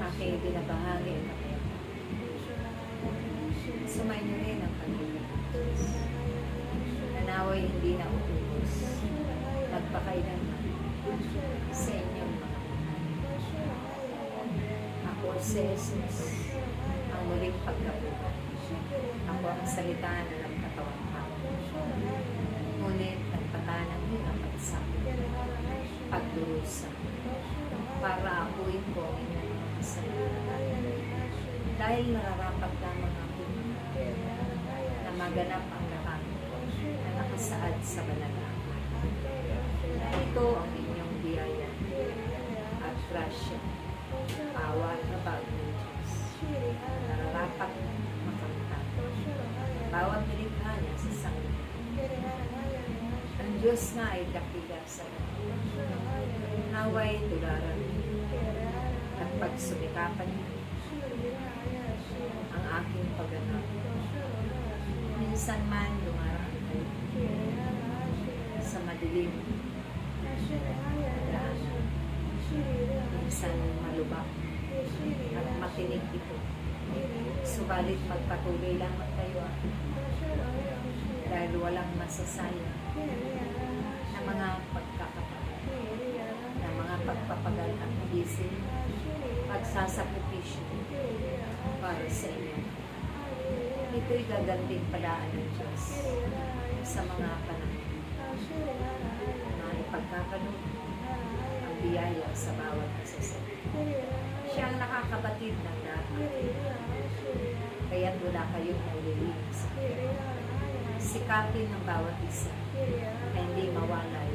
aking binabahagi ang kapayapaan. Sumayin niyo rin ang Panginoon. Nanaway hindi na uubos. Magpakailanman sa inyong mga buhay. Ako si Jesus, ang muling pagkabuhay. Ako ang salita na nagkatawang tao. Ngunit nagpatanang din ang pagsakit, pagdurusa, para apuin ko ang inyong mga kasalanan. Dahil nararapat lamang ako na maganap ang lahat na nakasaad sa banal na aklat. Na ito ang inyong biyaya at grasya, awa na bago ng Diyos. Nararapat makamtan bawat nilikha niya sa sangli. Ang Diyos nga ay dakila sa lahat. Naway tularan at pagsumikapan niya ang aking pagganap. Minsan man dumaraan kayo sa madilim na daanan. Minsan malubak at matinig ito. Subalit magpatuloy lamang kayo dahil walang masasayang na mga pagkakataon, na mga pagpapagal at gising, pagsasakripisyo para sa inyo. Ito'y gaganting palaan ng Diyos sa mga panahon na ipagkakalob ang biyaya sa bawat kasasabi. Siya ang nakakabatid ng lahat, kaya't wala kayong naulilinis. Sikapin ng bawat isa na hindi mawalay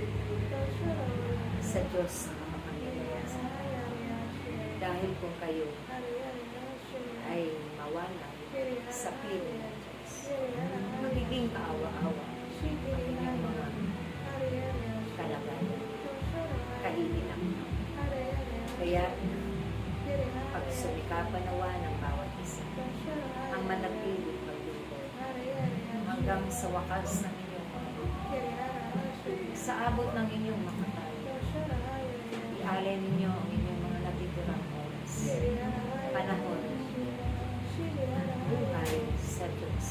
sa Diyos na makapangyarihan. Dahil kung kayo ay mawalay sa piling ng Diyos, magiging kaawa-awa ang inyong mga kalagayan, kahilinang. Kaya pagsumikapan nawa ng bawat isa ang manatiling paglingkod hanggang sa wakas ng inyong mga buhay. Sa abot ng inyong makatayo, ialay ninyo ang inyong mga natitirang oras, panahon, buhay sa Diyos,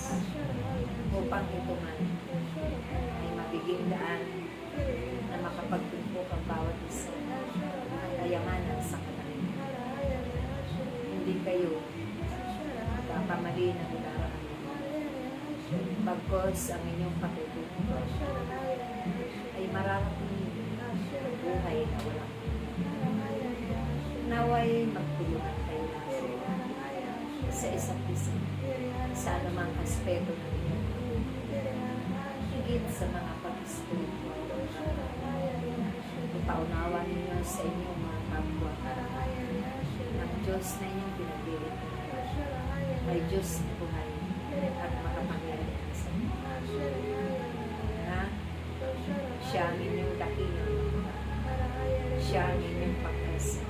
upang ito man ay mabiging daan na makapagtumpok ang bawat isa ng kayamanan sa kanalang. Hindi kayo magpapamali ng daraan. Bagkos ang inyong patutungo ay mararating buhay na walang naway magtulungan kayo sa isa't isa sa anumang aspeto ng inyong higit sa mga pag-spiritual. Ipaunawa ninyo sa inyong mga kapwa ang Diyos na inyong pinagbilit ay Diyos na buhay at makapangyarihan sa inyo. Na siya ang inyong dakilang, siya ang inyong pagkasa,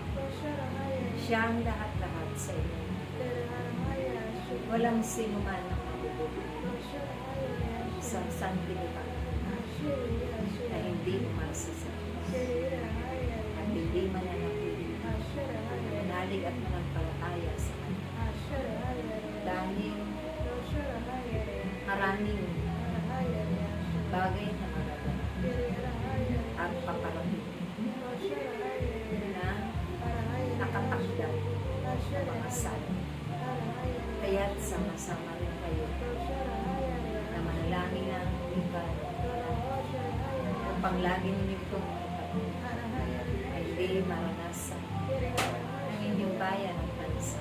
siya ang lahat-lahat sa inyo. Walang sino man ang mabubuhay sa sanlibutan na hindi umasa sa Diyos at hindi mananatili manalig at mananampalataya sa Kanya. Dahil maraming bagay na magaganap at paparating na nakatakdang ng mga sala. Kaya't sama-sama rin kayo na manalangin ng liban upang lagi ninyo itong ay hindi maranasan ng inyong bayan ng bansa.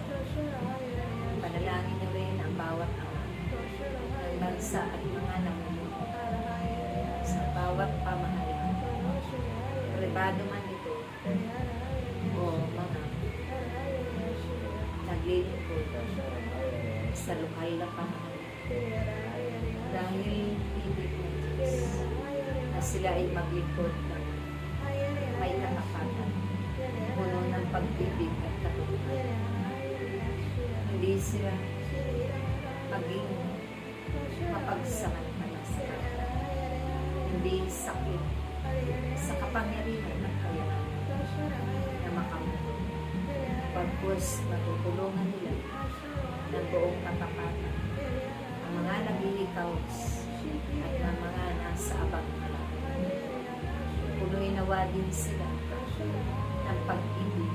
Panalangin niyo rin ang bawat ama ng bansa at mga namumuno sa bawat pamahalaan. Pribado man ito o mga naglilingkod sa lokal na pamahalaan. Dahil ibig ng Diyos na sila ay maglingkod ng may katapatan, puno ng pag-ibig at katulungan. Hindi sila maging mapagsamantala sa Kanya. Hindi sakit sa kapangyarihan ng kayamanan na makamundo. Pagpus matutulungan nila ng buong katapatan ang mga naglilikaws at ng mga nasa abang lang. Punoy nawa din sila ng pag-ibig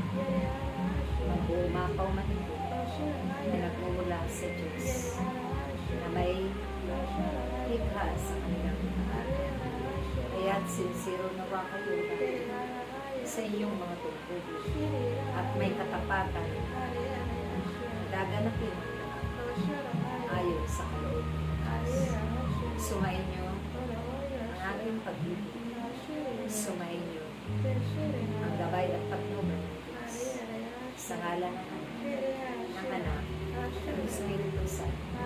mag-uumapaw man ito na nagmumula sa Diyos na may likha sa kanilang lahat. Kaya't sincero nawa kayo sa inyong mga tungkol at may katapatan gaganapin ayon sa kaloob ng Diyos. Sumayin niyo ang aking pag-ibig. Sumayin niyo ang gabay at patnubay ng Diyos sa ngalan ng Anak, ng Espiritu Santo.